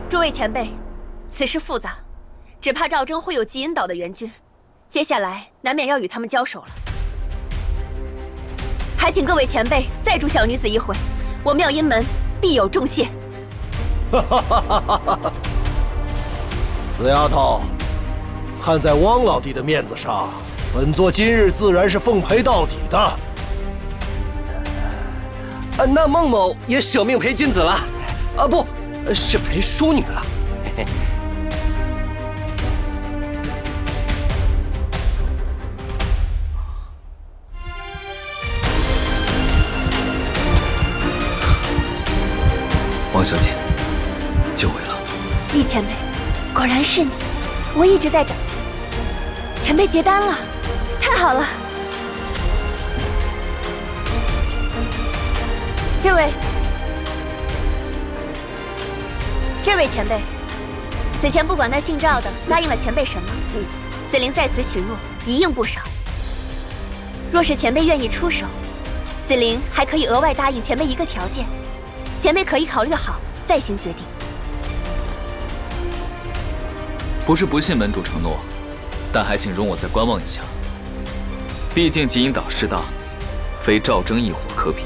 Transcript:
诸位前辈，此事复杂，只怕赵征会有极阴岛的援军，接下来难免要与他们交手了。还请各位前辈再助小女子一回，我妙音门必有重谢。死丫头，看在汪老弟的面子上，本座今日自然是奉陪到底的。那孟某也舍命陪君子了，不是陪淑女了。嘿嘿。王小姐，久违了。厉前辈，果然是你，我一直在找。前辈结单了，太好了。这位前辈，此前不管那姓赵的答应了前辈什么，子陵在此许诺一应不少。若是前辈愿意出手，子陵还可以额外答应前辈一个条件，前辈可以考虑好再行决定。不是不信门主承诺，但还请容我再观望一下。毕竟极阴岛势大，非赵征一伙可比。